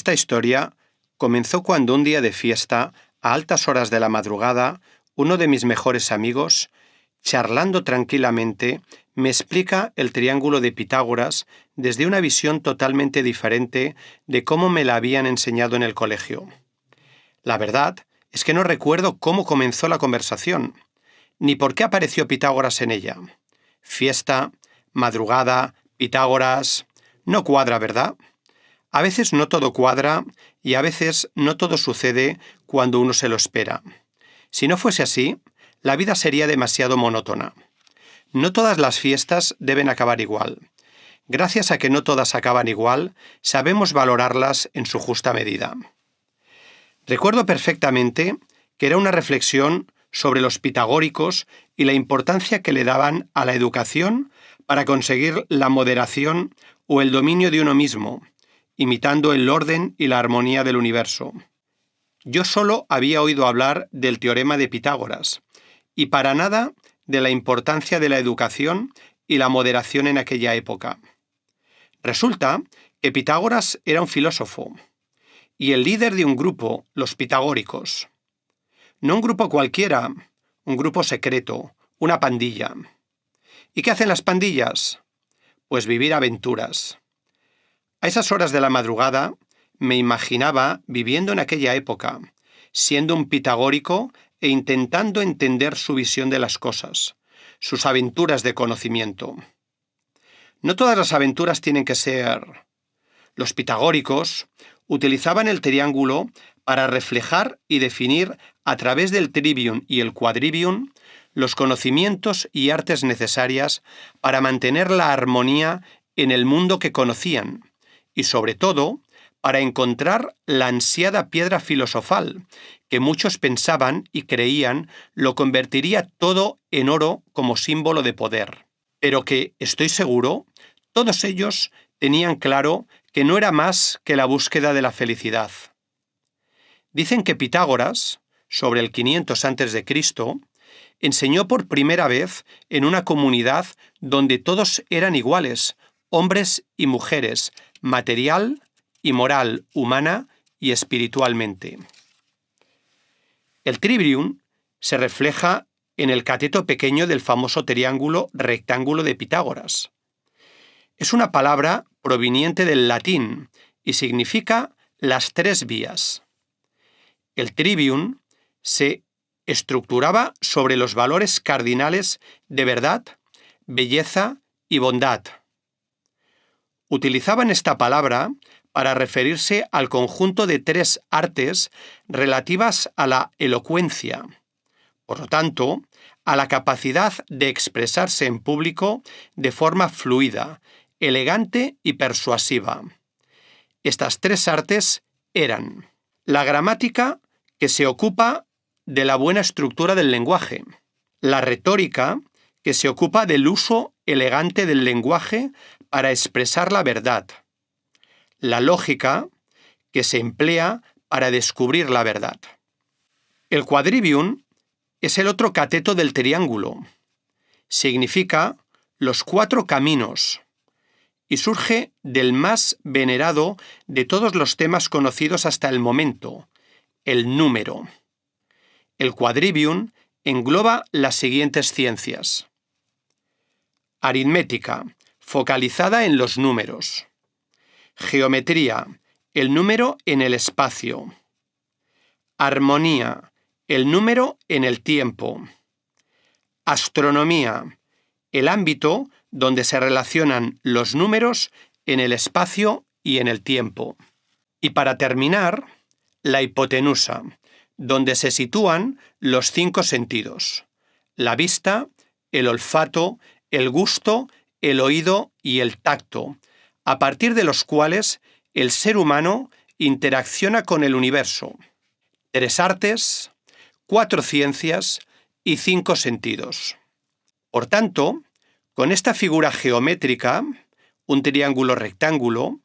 Esta historia comenzó cuando un día de fiesta, a altas horas de la madrugada, uno de mis mejores amigos, charlando tranquilamente, me explica el triángulo de Pitágoras desde una visión totalmente diferente de cómo me la habían enseñado en el colegio. La verdad es que no recuerdo cómo comenzó la conversación, ni por qué apareció Pitágoras en ella. Fiesta, madrugada, Pitágoras... No cuadra, ¿verdad? A veces no todo cuadra y a veces no todo sucede cuando uno se lo espera. Si no fuese así, la vida sería demasiado monótona. No todas las fiestas deben acabar igual. Gracias a que no todas acaban igual, sabemos valorarlas en su justa medida. Recuerdo perfectamente que era una reflexión sobre los pitagóricos y la importancia que le daban a la educación para conseguir la moderación o el dominio de uno mismo, imitando el orden y la armonía del universo. Yo solo había oído hablar del teorema de Pitágoras, y para nada de la importancia de la educación y la moderación en aquella época. Resulta que Pitágoras era un filósofo, y el líder de un grupo, los pitagóricos. No un grupo cualquiera, un grupo secreto, una pandilla. ¿Y qué hacen las pandillas? Pues vivir aventuras. A esas horas de la madrugada me imaginaba viviendo en aquella época, siendo un pitagórico e intentando entender su visión de las cosas, sus aventuras de conocimiento. No todas las aventuras tienen que ser... Los pitagóricos utilizaban el triángulo para reflejar y definir a través del trivium y el quadrivium los conocimientos y artes necesarias para mantener la armonía en el mundo que conocían y, sobre todo, para encontrar la ansiada piedra filosofal que muchos pensaban y creían lo convertiría todo en oro como símbolo de poder. Pero que, estoy seguro, todos ellos tenían claro que no era más que la búsqueda de la felicidad. Dicen que Pitágoras, sobre el 500 a.C., enseñó por primera vez en una comunidad donde todos eran iguales, hombres y mujeres, material y moral, humana y espiritualmente. El trivium se refleja en el cateto pequeño del famoso triángulo rectángulo de Pitágoras. Es una palabra proveniente del latín y significa las tres vías. El trivium se estructuraba sobre los valores cardinales de verdad, belleza y bondad. Utilizaban esta palabra para referirse al conjunto de tres artes relativas a la elocuencia, por lo tanto, a la capacidad de expresarse en público de forma fluida, elegante y persuasiva. Estas tres artes eran la gramática, que se ocupa de la buena estructura del lenguaje, la retórica, que se ocupa del uso elegante del lenguaje para expresar la verdad, la lógica, que se emplea para descubrir la verdad. El quadrivium es el otro cateto del triángulo. Significa los cuatro caminos y surge del más venerado de todos los temas conocidos hasta el momento, el número. El quadrivium engloba las siguientes ciencias: aritmética, focalizada en los números; geometría, el número en el espacio; armonía, el número en el tiempo; astronomía, el ámbito donde se relacionan los números en el espacio y en el tiempo; y para terminar, la hipotenusa, donde se sitúan los cinco sentidos: la vista, el olfato, el gusto, el oído y el tacto, a partir de los cuales el ser humano interacciona con el universo. Tres artes, cuatro ciencias y cinco sentidos. Por tanto, con esta figura geométrica, un triángulo rectángulo,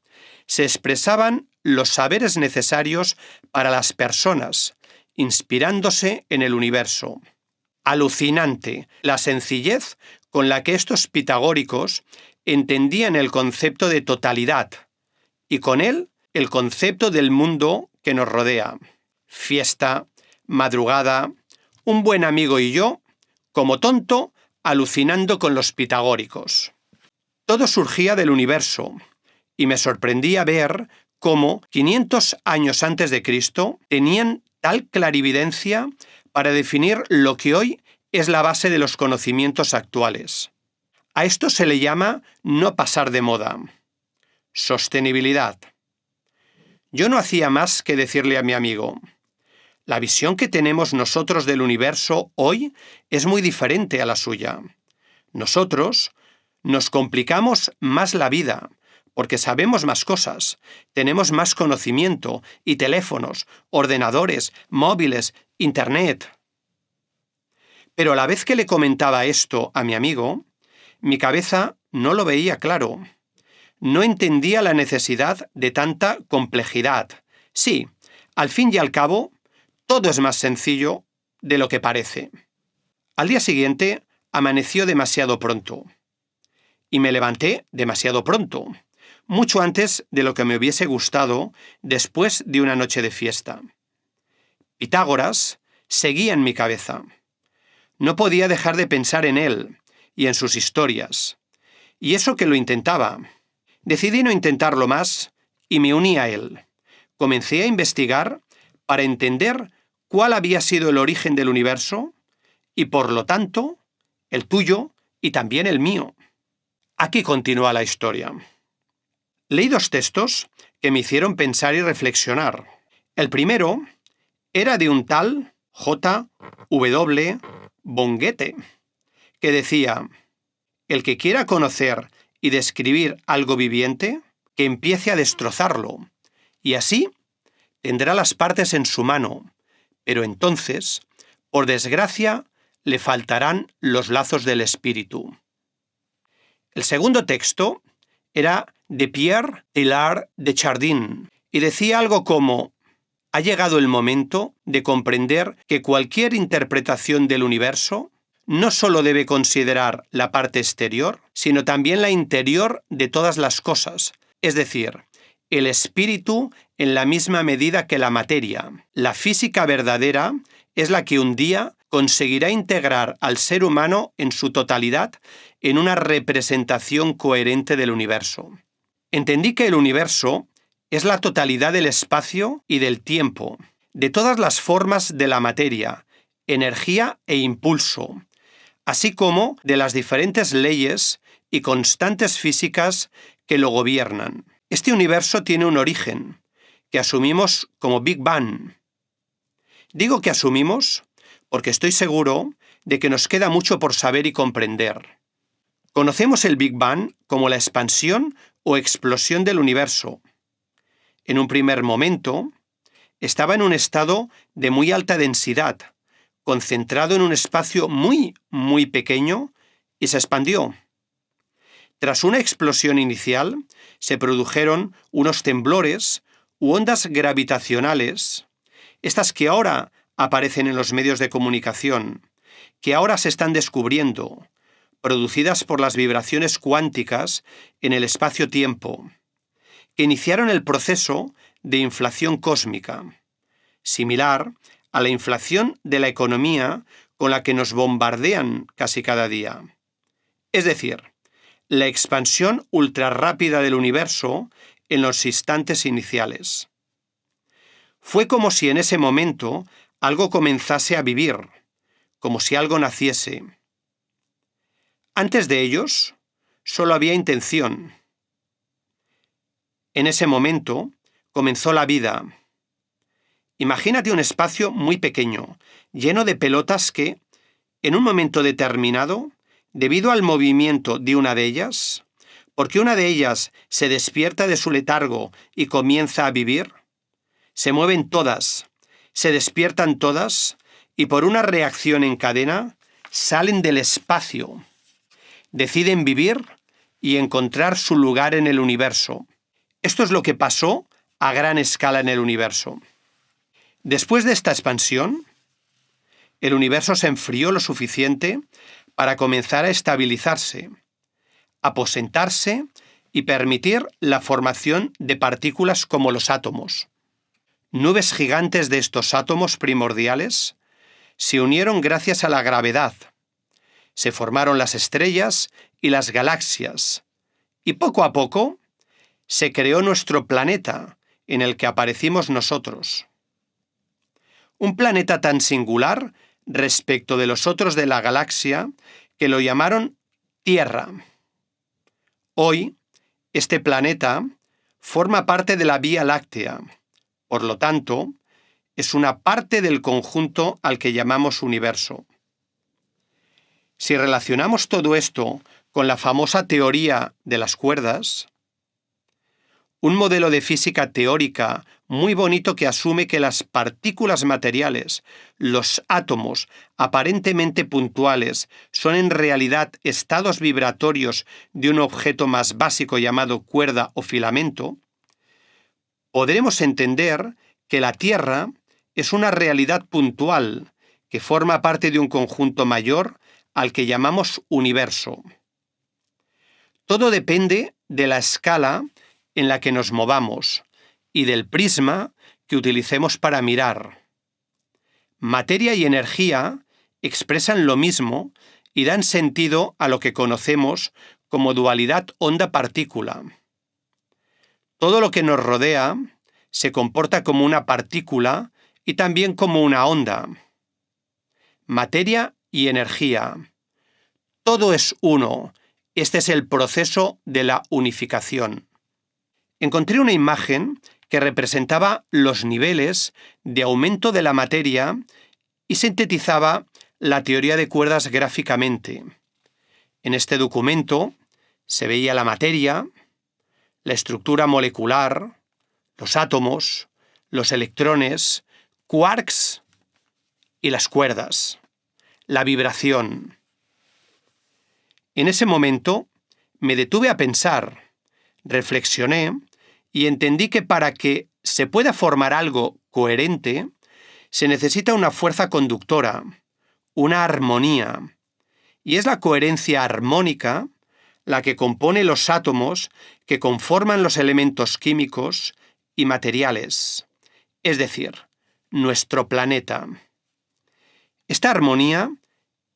se expresaban los saberes necesarios para las personas, inspirándose en el universo. Alucinante la sencillez con la que estos pitagóricos entendían el concepto de totalidad y con él el concepto del mundo que nos rodea. Fiesta, madrugada, un buen amigo y yo, como tonto, alucinando con los pitagóricos. Todo surgía del universo, y me sorprendía ver cómo 500 años antes de Cristo tenían tal clarividencia para definir lo que hoy es la base de los conocimientos actuales. A esto se le llama no pasar de moda. Sostenibilidad. Yo no hacía más que decirle a mi amigo: la visión que tenemos nosotros del universo hoy es muy diferente a la suya. Nosotros nos complicamos más la vida, porque sabemos más cosas, tenemos más conocimiento y teléfonos, ordenadores, móviles, internet. Pero a la vez que le comentaba esto a mi amigo, mi cabeza no lo veía claro. No entendía la necesidad de tanta complejidad. Sí, al fin y al cabo, todo es más sencillo de lo que parece. Al día siguiente, amaneció demasiado pronto. Y me levanté demasiado pronto, mucho antes de lo que me hubiese gustado después de una noche de fiesta. Pitágoras seguía en mi cabeza. No podía dejar de pensar en él y en sus historias. Y eso que lo intentaba. Decidí no intentarlo más y me uní a él. Comencé a investigar para entender cuál había sido el origen del universo y, por lo tanto, el tuyo y también el mío. Aquí continúa la historia. Leí dos textos que me hicieron pensar y reflexionar. El primero era de un tal J. W. von Goethe, que decía: el que quiera conocer y describir algo viviente, que empiece a destrozarlo, y así tendrá las partes en su mano, pero entonces, por desgracia, le faltarán los lazos del espíritu. El segundo texto era de Pierre Teilhard de Chardin, y decía algo como: ha llegado el momento de comprender que cualquier interpretación del universo no solo debe considerar la parte exterior, sino también la interior de todas las cosas, es decir, el espíritu en la misma medida que la materia. La física verdadera es la que un día conseguirá integrar al ser humano en su totalidad en una representación coherente del universo. Entendí que el universo es la totalidad del espacio y del tiempo, de todas las formas de la materia, energía e impulso, así como de las diferentes leyes y constantes físicas que lo gobiernan. Este universo tiene un origen, que asumimos como Big Bang. Digo que asumimos porque estoy seguro de que nos queda mucho por saber y comprender. Conocemos el Big Bang como la expansión o explosión del universo. En un primer momento, estaba en un estado de muy alta densidad, concentrado en un espacio muy, muy pequeño, y se expandió. Tras una explosión inicial, se produjeron unos temblores u ondas gravitacionales, estas que ahora aparecen en los medios de comunicación, que ahora se están descubriendo, producidas por las vibraciones cuánticas en el espacio-tiempo, que iniciaron el proceso de inflación cósmica, similar a la inflación de la economía con la que nos bombardean casi cada día. Es decir, la expansión ultrarrápida del universo en los instantes iniciales. Fue como si en ese momento algo comenzase a vivir, como si algo naciese. Antes de ellos, solo había intención. En ese momento comenzó la vida. Imagínate un espacio muy pequeño, lleno de pelotas que, en un momento determinado, debido al movimiento de una de ellas, porque una de ellas se despierta de su letargo y comienza a vivir, se mueven todas, se despiertan todas y por una reacción en cadena salen del espacio, deciden vivir y encontrar su lugar en el universo. Esto es lo que pasó a gran escala en el universo. Después de esta expansión, el universo se enfrió lo suficiente para comenzar a estabilizarse, aposentarse y permitir la formación de partículas como los átomos. Nubes gigantes de estos átomos primordiales se unieron gracias a la gravedad. Se formaron las estrellas y las galaxias, y poco a poco se creó nuestro planeta, en el que aparecimos nosotros. Un planeta tan singular respecto de los otros de la galaxia que lo llamaron Tierra. Hoy, este planeta forma parte de la Vía Láctea. Por lo tanto, es una parte del conjunto al que llamamos universo. Si relacionamos todo esto con la famosa teoría de las cuerdas, un modelo de física teórica muy bonito que asume que las partículas materiales, los átomos aparentemente puntuales, son en realidad estados vibratorios de un objeto más básico llamado cuerda o filamento, podremos entender que la Tierra es una realidad puntual que forma parte de un conjunto mayor al que llamamos universo. Todo depende de la escala en la que nos movamos y del prisma que utilicemos para mirar. Materia y energía expresan lo mismo y dan sentido a lo que conocemos como dualidad onda-partícula. Todo lo que nos rodea se comporta como una partícula y también como una onda. Materia y energía. Todo es uno. Este es el proceso de la unificación. Encontré una imagen que representaba los niveles de aumento de la materia y sintetizaba la teoría de cuerdas gráficamente. En este documento se veía la materia, la estructura molecular, los átomos, los electrones, quarks y las cuerdas, la vibración. En ese momento me detuve a pensar, reflexioné y entendí que para que se pueda formar algo coherente, se necesita una fuerza conductora, una armonía, y es la coherencia armónica la que compone los átomos que conforman los elementos químicos y materiales, es decir, nuestro planeta. Esta armonía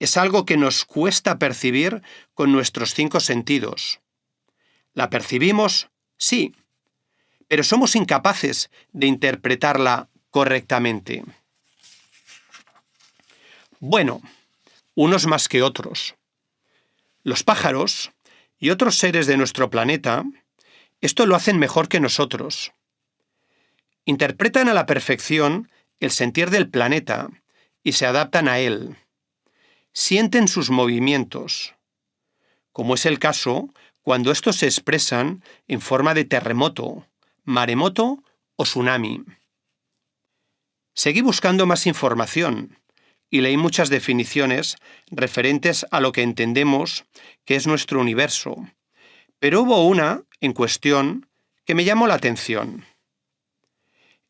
es algo que nos cuesta percibir con nuestros 5 sentidos. ¿La percibimos? Sí, pero somos incapaces de interpretarla correctamente. Bueno, unos más que otros. Los pájaros y otros seres de nuestro planeta, esto lo hacen mejor que nosotros. Interpretan a la perfección el sentir del planeta y se adaptan a él. Sienten sus movimientos, como es el caso cuando estos se expresan en forma de terremoto, maremoto o tsunami. Seguí buscando más información y leí muchas definiciones referentes a lo que entendemos que es nuestro universo, pero hubo una en cuestión que me llamó la atención.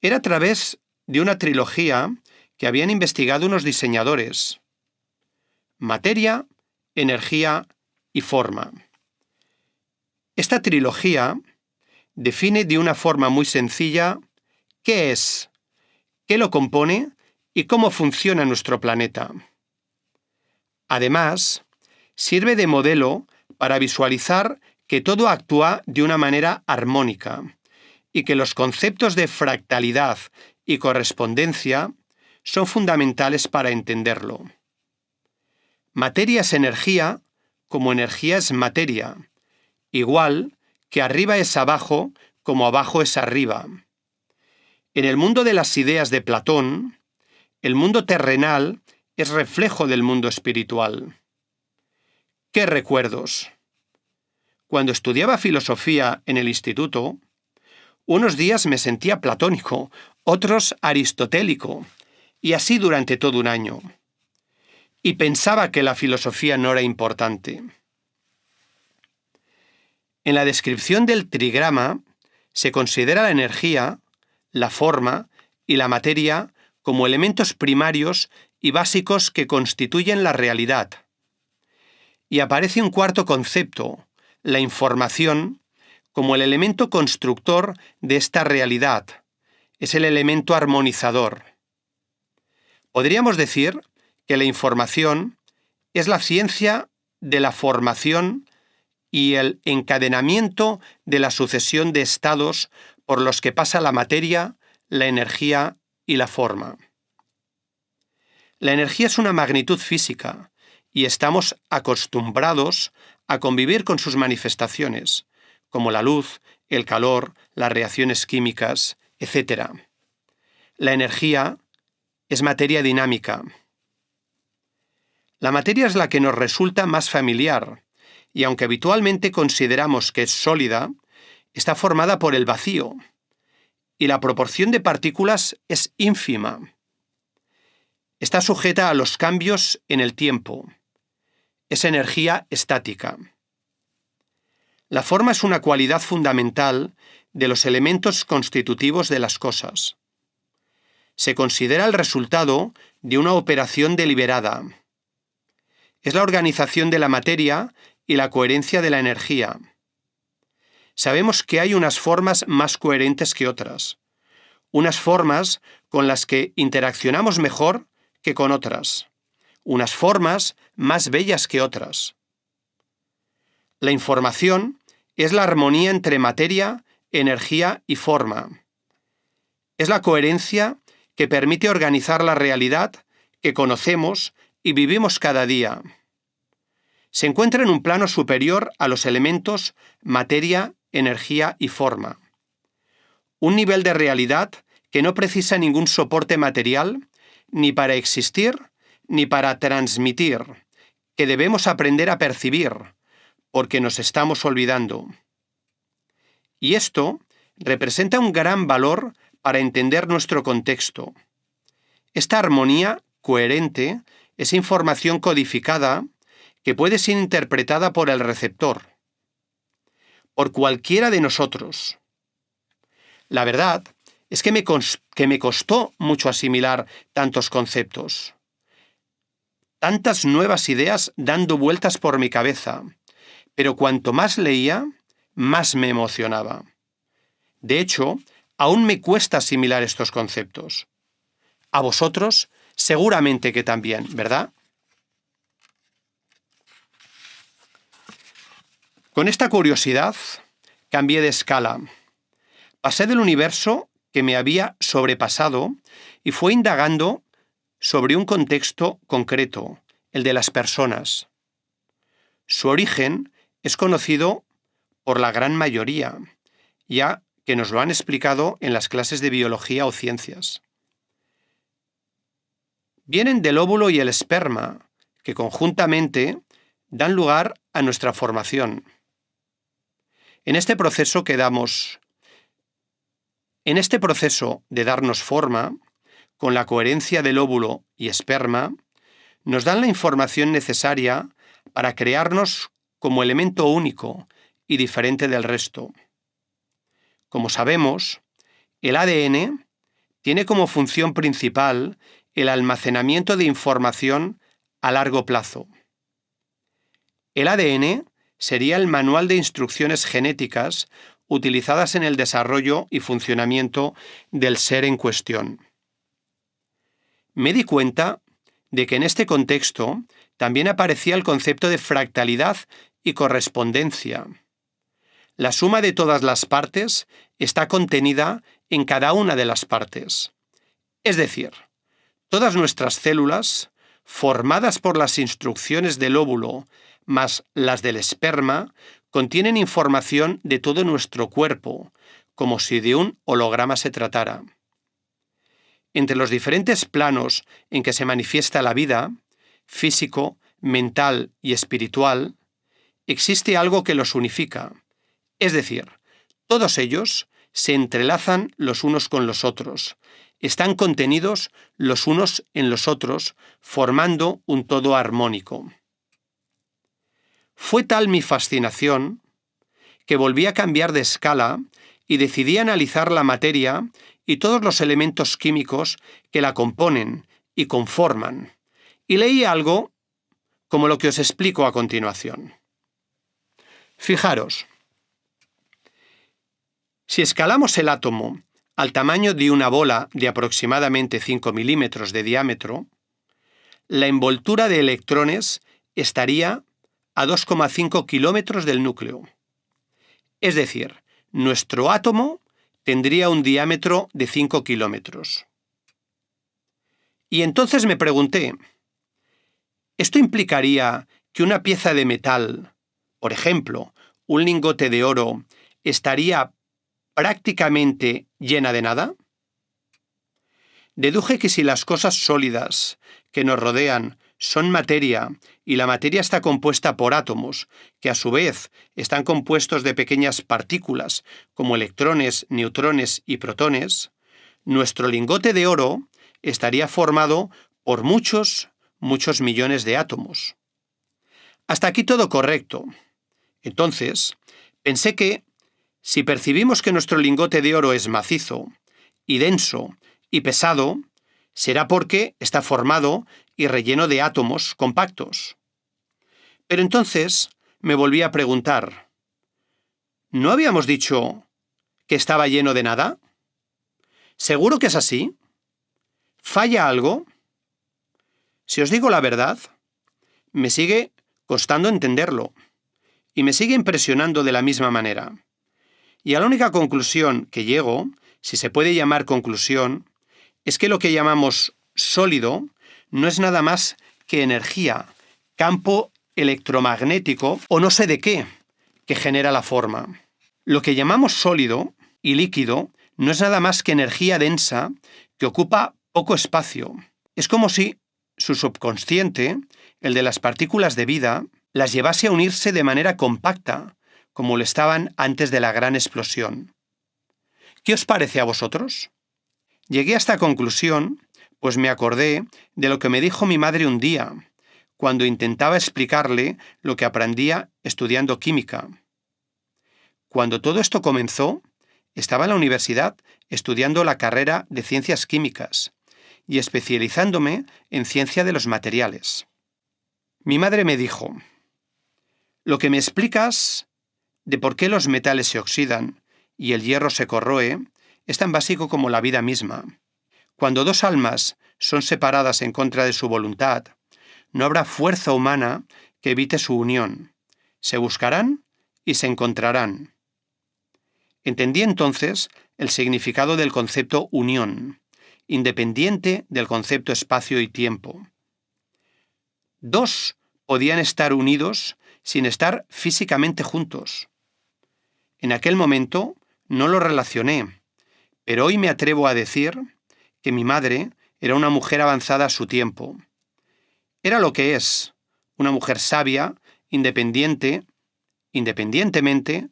Era a través de una trilogía que habían investigado unos diseñadores: materia, energía y forma. Esta trilogía define de una forma muy sencilla qué es, qué lo compone y cómo funciona nuestro planeta. Además, sirve de modelo para visualizar que todo actúa de una manera armónica y que los conceptos de fractalidad y correspondencia son fundamentales para entenderlo. Materia es energía, como energía es materia, igual que arriba es abajo, como abajo es arriba. En el mundo de las ideas de Platón, el mundo terrenal es reflejo del mundo espiritual. ¿Qué recuerdos? Cuando estudiaba filosofía en el instituto, unos días me sentía platónico, otros aristotélico, y así durante todo un año. Y pensaba que la filosofía no era importante. En la descripción del trigrama se considera la energía, la forma y la materia como elementos primarios y básicos que constituyen la realidad. Y aparece un cuarto concepto, la información, como el elemento constructor de esta realidad. Es el elemento armonizador. Podríamos decir que la información es la ciencia de la formación y el encadenamiento de la sucesión de estados por los que pasa la materia, la energía y la forma. La energía es una magnitud física y estamos acostumbrados a convivir con sus manifestaciones, como la luz, el calor, las reacciones químicas, etc. La energía es materia dinámica. La materia es la que nos resulta más familiar, y aunque habitualmente consideramos que es sólida, está formada por el vacío, y la proporción de partículas es ínfima. Está sujeta a los cambios en el tiempo. Es energía estática. La forma es una cualidad fundamental de los elementos constitutivos de las cosas. Se considera el resultado de una operación deliberada. Es la organización de la materia y la coherencia de la energía. Sabemos que hay unas formas más coherentes que otras, unas formas con las que interaccionamos mejor que con otras, unas formas más bellas que otras. La información es la armonía entre materia, energía y forma. Es la coherencia que permite organizar la realidad que conocemos y vivimos cada día. Se encuentra en un plano superior a los elementos materia, energía y forma. Un nivel de realidad que no precisa ningún soporte material, ni para existir, ni para transmitir, que debemos aprender a percibir, porque nos estamos olvidando. Y esto representa un gran valor para entender nuestro contexto. Esta armonía coherente es información codificada que puede ser interpretada por el receptor, por cualquiera de nosotros. La verdad es que me costó mucho asimilar tantos conceptos, tantas nuevas ideas dando vueltas por mi cabeza, pero cuanto más leía, más me emocionaba. De hecho, aún me cuesta asimilar estos conceptos. A vosotros, seguramente que también, ¿verdad? Con esta curiosidad, cambié de escala. Pasé del universo que me había sobrepasado y fue indagando sobre un contexto concreto, el de las personas. Su origen es conocido por la gran mayoría, ya que nos lo han explicado en las clases de biología o ciencias. Vienen del óvulo y el esperma, que conjuntamente dan lugar a nuestra formación. En este proceso de darnos forma, con la coherencia del óvulo y esperma, nos dan la información necesaria para crearnos como elemento único y diferente del resto. Como sabemos, el ADN tiene como función principal el almacenamiento de información a largo plazo. El ADN sería el manual de instrucciones genéticas utilizadas en el desarrollo y funcionamiento del ser en cuestión. Me di cuenta de que en este contexto también aparecía el concepto de fractalidad y correspondencia. La suma de todas las partes está contenida en cada una de las partes. Es decir, todas nuestras células, formadas por las instrucciones del óvulo más las del esperma, contienen información de todo nuestro cuerpo, como si de un holograma se tratara. Entre los diferentes planos en que se manifiesta la vida, físico, mental y espiritual, existe algo que los unifica. Es decir, todos ellos se entrelazan los unos con los otros, están contenidos los unos en los otros, formando un todo armónico. Fue tal mi fascinación que volví a cambiar de escala y decidí analizar la materia y todos los elementos químicos que la componen y conforman, y leí algo como lo que os explico a continuación. Fijaros, Si escalamos el átomo al tamaño de una bola de aproximadamente 5 milímetros de diámetro, la envoltura de electrones estaría a 2,5 kilómetros del núcleo. Es decir, nuestro átomo tendría un diámetro de 5 kilómetros. Y entonces me pregunté, ¿esto implicaría que una pieza de metal, por ejemplo, un lingote de oro, estaría prácticamente llena de nada? Deduje que si las cosas sólidas que nos rodean son materia y la materia está compuesta por átomos, que a su vez están compuestos de pequeñas partículas como electrones, neutrones y protones, nuestro lingote de oro estaría formado por muchos millones de átomos. Hasta aquí todo correcto. Entonces, pensé que si percibimos que nuestro lingote de oro es macizo y denso y pesado, será porque está formado y relleno de átomos compactos. Pero entonces me volví a preguntar, ¿no habíamos dicho que estaba lleno de nada? ¿Seguro que es así? ¿Falla algo? Si os digo la verdad, me sigue costando entenderlo y me sigue impresionando de la misma manera. Y a la única conclusión que llego, si se puede llamar conclusión, es que lo que llamamos sólido no es nada más que energía, campo electromagnético o no sé de qué, que genera la forma. Lo que llamamos sólido y líquido no es nada más que energía densa que ocupa poco espacio. Es como si su subconsciente, el de las partículas de vida, las llevase a unirse de manera compacta, como lo estaban antes de la gran explosión. ¿Qué os parece a vosotros? Llegué a esta conclusión, pues me acordé de lo que me dijo mi madre un día, cuando intentaba explicarle lo que aprendía estudiando química. Cuando todo esto comenzó, estaba en la universidad estudiando la carrera de Ciencias Químicas y especializándome en ciencia de los materiales. Mi madre me dijo, lo que me explicas de por qué los metales se oxidan y el hierro se corroe es tan básico como la vida misma. Cuando dos almas son separadas en contra de su voluntad, no habrá fuerza humana que evite su unión. Se buscarán y se encontrarán. Entendí entonces el significado del concepto unión, independiente del concepto espacio y tiempo. Dos podían estar unidos sin estar físicamente juntos. En aquel momento no lo relacioné, pero hoy me atrevo a decir que mi madre era una mujer avanzada a su tiempo. Era lo que es, una mujer sabia, independientemente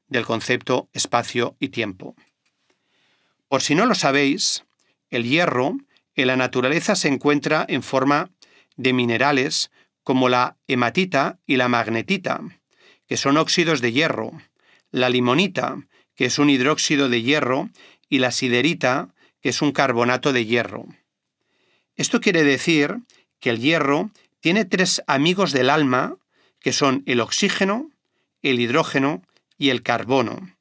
del concepto espacio y tiempo. Por si no lo sabéis, el hierro en la naturaleza se encuentra en forma de minerales como la hematita y la magnetita, que son óxidos de hierro, la limonita, que es un hidróxido de hierro, y la siderita, que es un carbonato de hierro. Esto quiere decir que el hierro tiene tres amigos del alma, que son el oxígeno, el hidrógeno y el carbono.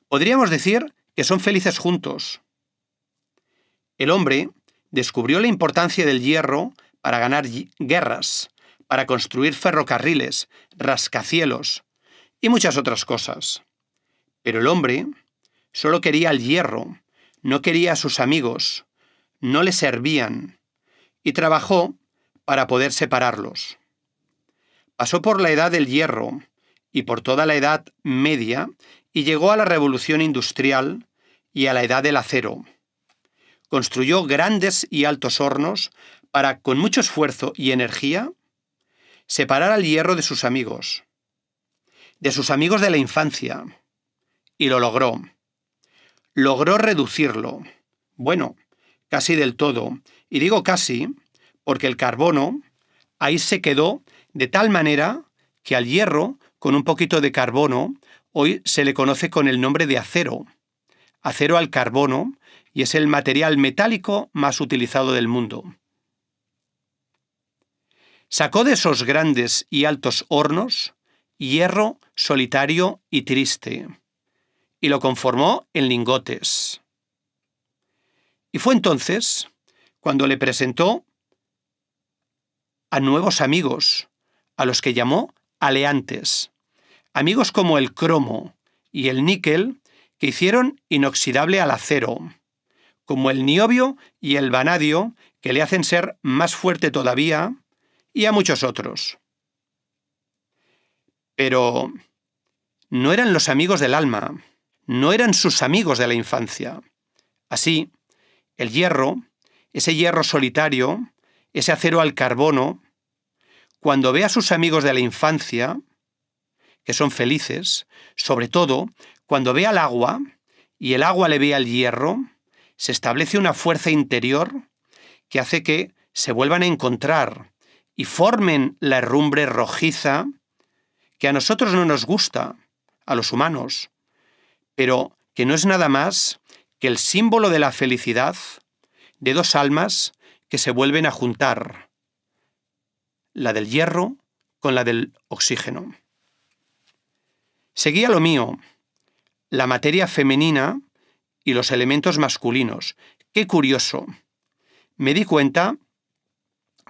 Podríamos decir que son felices juntos. El hombre descubrió la importancia del hierro para ganar guerras, para construir ferrocarriles, rascacielos y muchas otras cosas. Pero el hombre solo quería el hierro, no quería a sus amigos, no le servían, y trabajó para poder separarlos. Pasó por la edad del hierro y por toda la Edad Media y llegó a la Revolución Industrial y a la Edad del Acero. Construyó grandes y altos hornos para, con mucho esfuerzo y energía, separar al hierro de sus amigos de la infancia, y lo logró. Logró reducirlo, bueno, casi del todo, y digo casi porque el carbono ahí se quedó de tal manera que al hierro, con un poquito de carbono, hoy se le conoce con el nombre de acero. Acero al carbono, y es el material metálico más utilizado del mundo. Sacó de esos grandes y altos hornos hierro solitario y triste, y lo conformó en lingotes. Y fue entonces cuando le presentó a nuevos amigos, a los que llamó aleantes, amigos como el cromo y el níquel, que hicieron inoxidable al acero, como el niobio y el vanadio, que le hacen ser más fuerte todavía, y a muchos otros. Pero no eran los amigos del alma, no eran sus amigos de la infancia. Así, el hierro, ese hierro solitario, ese acero al carbono, cuando ve a sus amigos de la infancia, que son felices, sobre todo cuando ve al agua y el agua le ve al hierro, se establece una fuerza interior que hace que se vuelvan a encontrar y formen la herrumbre rojiza que a nosotros no nos gusta, a los humanos, pero que no es nada más que el símbolo de la felicidad de dos almas que se vuelven a juntar, la del hierro con la del oxígeno. Seguía lo mío, la materia femenina y los elementos masculinos. ¡Qué curioso! Me di cuenta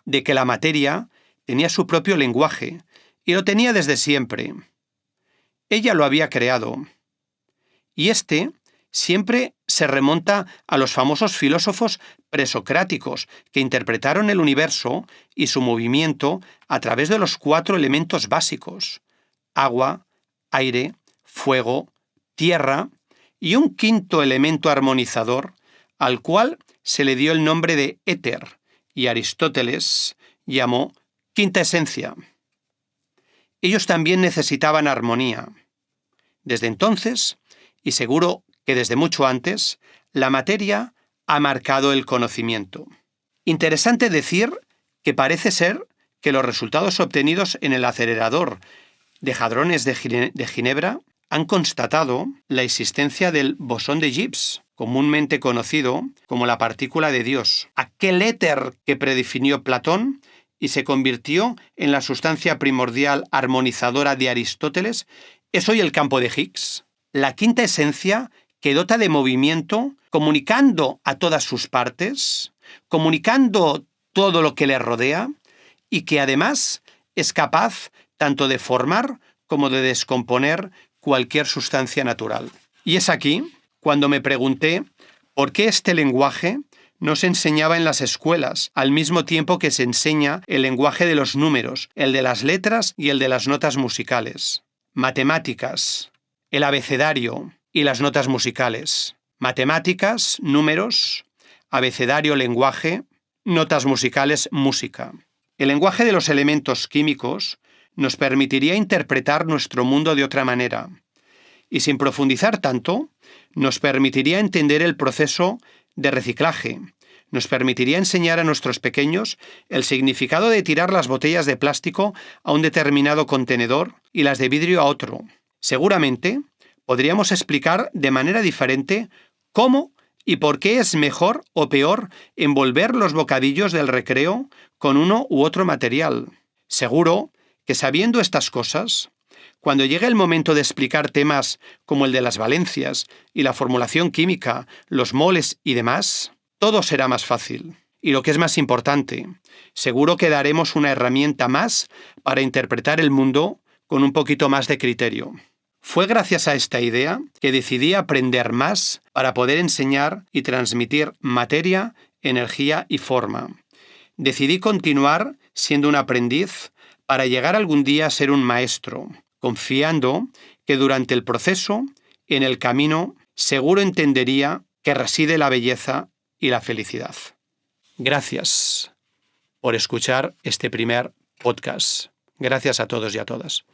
de que la materia tenía su propio lenguaje, y lo tenía desde siempre. Ella lo había creado. Y siempre se remonta a los famosos filósofos presocráticos que interpretaron el universo y su movimiento a través de los 4 elementos básicos: agua, aire, fuego, tierra y un 5º elemento armonizador al cual se le dio el nombre de éter y Aristóteles llamó quinta esencia. Ellos también necesitaban armonía. Desde entonces, y seguro que desde mucho antes, la materia ha marcado el conocimiento. Interesante decir que parece ser que los resultados obtenidos en el acelerador de hadrones de Ginebra han constatado la existencia del bosón de Gibbs, comúnmente conocido como la partícula de Dios, aquel éter que predefinió Platón y se convirtió en la sustancia primordial armonizadora de Aristóteles, es hoy el campo de Higgs, la quinta esencia que dota de movimiento, comunicando a todas sus partes, comunicando todo lo que le rodea, y que además es capaz tanto de formar como de descomponer cualquier sustancia natural. Y es aquí cuando me pregunté por qué este lenguaje no se enseñaba en las escuelas, al mismo tiempo que se enseña el lenguaje de los números, el de las letras y el de las notas musicales. Matemáticas, el abecedario y las notas musicales. Matemáticas, números, abecedario, lenguaje, notas musicales, música. El lenguaje de los elementos químicos nos permitiría interpretar nuestro mundo de otra manera, y sin profundizar tanto, nos permitiría entender el proceso de reciclaje, nos permitiría enseñar a nuestros pequeños el significado de tirar las botellas de plástico a un determinado contenedor y las de vidrio a otro. Seguramente podríamos explicar de manera diferente cómo y por qué es mejor o peor envolver los bocadillos del recreo con uno u otro material. Seguro que sabiendo estas cosas, cuando llegue el momento de explicar temas como el de las valencias y la formulación química, los moles y demás, todo será más fácil. Y lo que es más importante, seguro que daremos una herramienta más para interpretar el mundo con un poquito más de criterio. Fue gracias a esta idea que decidí aprender más para poder enseñar y transmitir materia, energía y forma. Decidí continuar siendo un aprendiz para llegar algún día a ser un maestro, confiando que durante el proceso, en el camino, seguro entendería que reside la belleza y la felicidad. Gracias por escuchar este primer podcast. Gracias a todos y a todas.